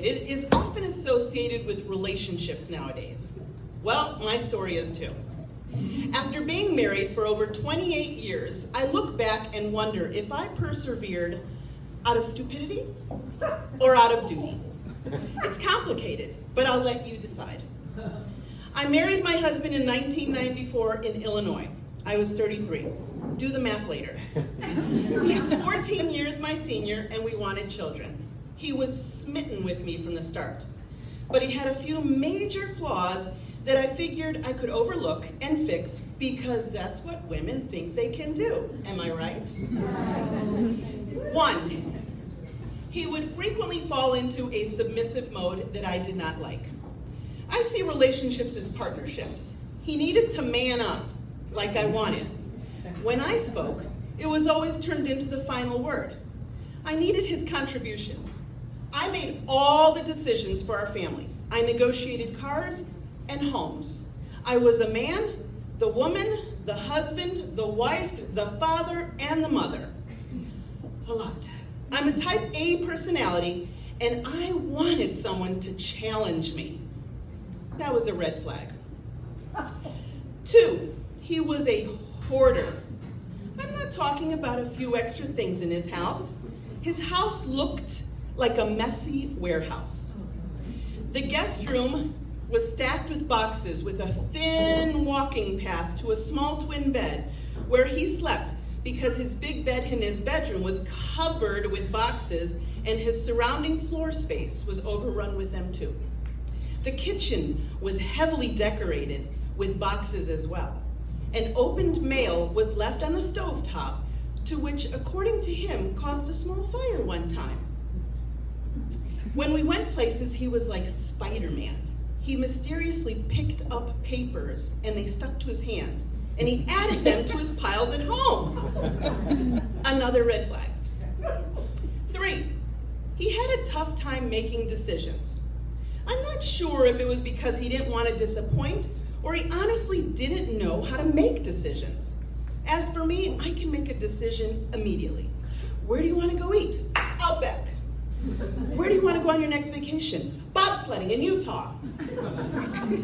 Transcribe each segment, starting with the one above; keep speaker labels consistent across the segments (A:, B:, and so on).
A: complicated is often associated with relationships nowadays. Well, my story is too. After being married for over 28 years, I look back and wonder if I persevered out of stupidity or out of duty. It's complicated, but I'll let you decide. I married my husband in 1994 in Illinois. I was 33. Do the math later. He's 14 years my senior, and we wanted children. He was smitten with me from the start. But he had a few major flaws that I figured I could overlook and fix because that's what women think they can do. Am I right? 1, he would frequently fall into a submissive mode that I did not like. I see relationships as partnerships. He needed to man up like I wanted. When I spoke, it was always turned into the final word. I needed his contributions. I made all the decisions for our family. I negotiated cars and homes. I was a man, the woman, the husband, the wife, the father, and the mother. A lot. I'm a type A personality, and I wanted someone to challenge me. That was a red flag. 2, he was a hoarder. I'm not talking about a few extra things in his house. His house looked like a messy warehouse. The guest room was stacked with boxes with a thin walking path to a small twin bed where he slept because his big bed in his bedroom was covered with boxes and his surrounding floor space was overrun with them too. The kitchen was heavily decorated with boxes as well. An opened mail was left on the stovetop, to which, according to him, caused a small fire one time. When we went places, he was like Spider-Man. He mysteriously picked up papers and they stuck to his hands, and he added them to his piles at home. Another red flag. 3, he had a tough time making decisions. I'm not sure if it was because he didn't want to disappoint or he honestly didn't know how to make decisions. As for me, I can make a decision immediately. Where do you want to go eat? Outback. Where do you want to go on your next vacation? Bobsledding in Utah.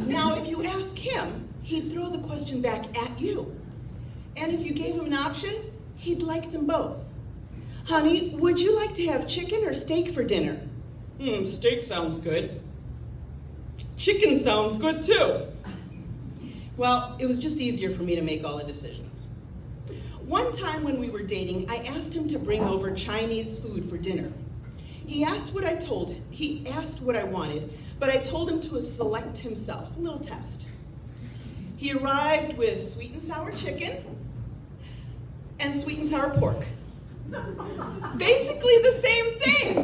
A: Now, if you ask him, he'd throw the question back at you. And if you gave him an option, he'd like them both. Honey, would you like to have chicken or steak for dinner? Steak sounds good. Chicken sounds good too. Well, it was just easier for me to make all the decisions. One time when we were dating, I asked him to bring over Chinese food for dinner. He asked what I wanted, but I told him to select himself, a little test. He arrived with sweet and sour chicken and sweet and sour pork. Basically the same thing.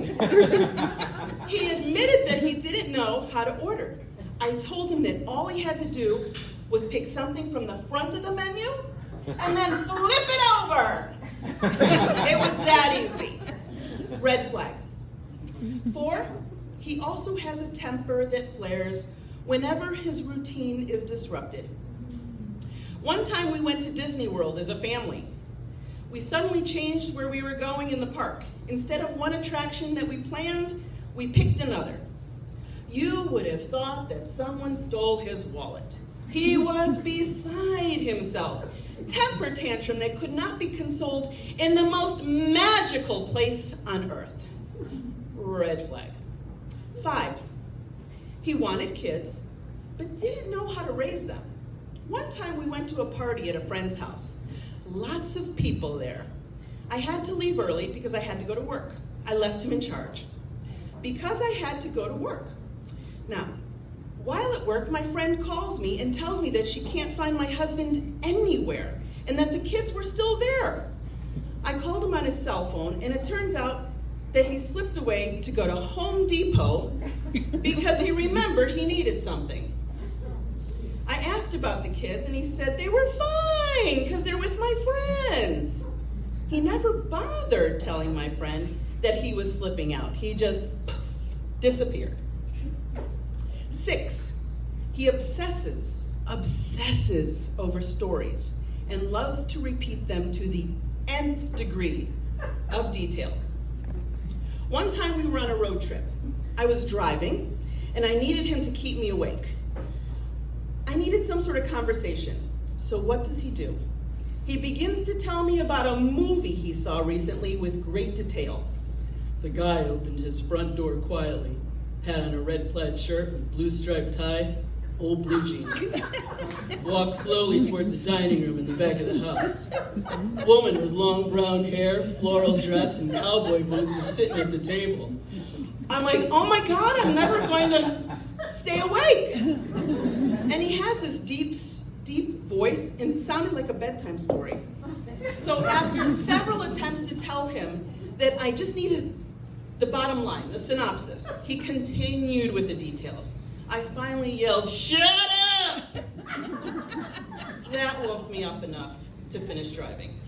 A: He admitted that he didn't know how to order. I told him that all he had to do was pick something from the front of the menu and then flip it over. It was that easy. Red flag. 4, he also has a temper that flares whenever his routine is disrupted. One time we went to Disney World as a family. We suddenly changed where we were going in the park. Instead of one attraction that we planned, we picked another. You would have thought that someone stole his wallet. He was beside himself. Temper tantrum that could not be consoled in the most magical place on earth. Red flag. 5, he wanted kids, but didn't know how to raise them. One time we went to a party at a friend's house. Lots of people there. I had to leave early because I had to go to work. I left him in charge. Because I had to go to work. Now, while at work, my friend calls me and tells me that she can't find my husband anywhere and that the kids were still there. I called him on his cell phone, and it turns out that he slipped away to go to Home Depot because he remembered he needed something. I asked about the kids, and he said they were fine because they're with my friends. He never bothered telling my friend that he was slipping out. He just disappeared. 6, he obsesses over stories and loves to repeat them to the nth degree of detail. One time we were on a road trip. I was driving, and I needed him to keep me awake. I needed some sort of conversation. So what does he do? He begins to tell me about a movie he saw recently with great detail. The guy opened his front door quietly, had on a red plaid shirt with blue striped tie, old blue jeans. Walked slowly towards the dining room in the back of the house. Woman with long brown hair, floral dress, and cowboy boots was sitting at the table. I'm like, oh my God, I'm never going to stay awake. And he has this deep voice, and it sounded like a bedtime story. So after several attempts to tell him that I just needed the bottom line, the synopsis, he continued with the details. I finally yelled, "Shut up!" That woke me up enough to finish driving.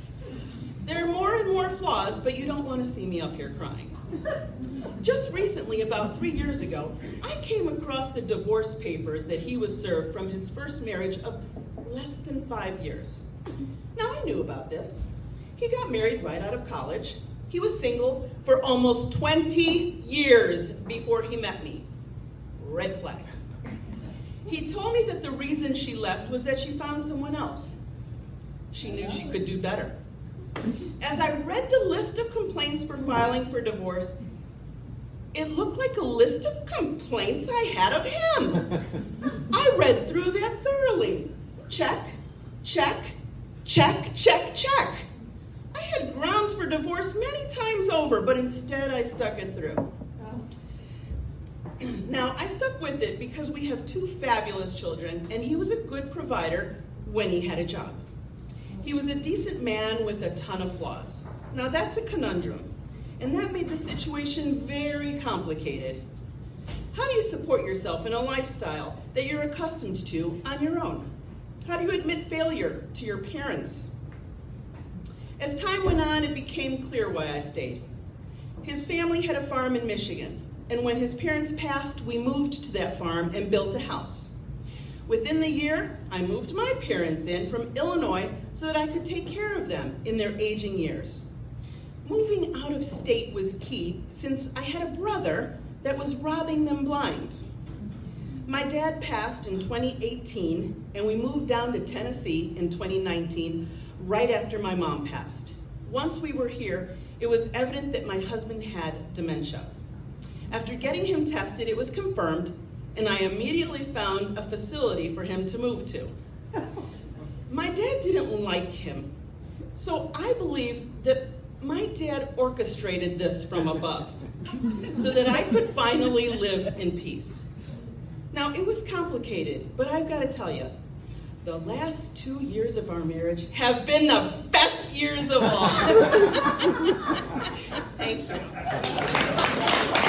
A: There are more and more flaws, but you don't want to see me up here crying. Just recently, about 3 years ago, I came across the divorce papers that he was served from his first marriage of less than 5 years. Now, I knew about this. He got married right out of college. He was single for almost 20 years before he met me. Red flag. He told me that the reason she left was that she found someone else. She knew she could do better. As I read the list of complaints for filing for divorce, it looked like a list of complaints I had of him. I read through that thoroughly. Check, check, check, check, check. I had grounds for divorce many times over, but instead I stuck it through. Now, I stuck with it because we have 2 fabulous children, and he was a good provider when he had a job. He was a decent man with a ton of flaws. Now, that's a conundrum, and that made the situation very complicated. How do you support yourself in a lifestyle that you're accustomed to on your own? How do you admit failure to your parents? As time went on, it became clear why I stayed. His family had a farm in Michigan, and when his parents passed, we moved to that farm and built a house. Within the year, I moved my parents in from Illinois so that I could take care of them in their aging years. Moving out of state was key since I had a brother that was robbing them blind. My dad passed in 2018, and we moved down to Tennessee in 2019, right after my mom passed. Once we were here, it was evident that my husband had dementia. After getting him tested, it was confirmed, and I immediately found a facility for him to move to. My dad didn't like him, so I believe that my dad orchestrated this from above so that I could finally live in peace. Now, it was complicated, but I've got to tell you, the last 2 years of our marriage have been the best years of all. Thank you.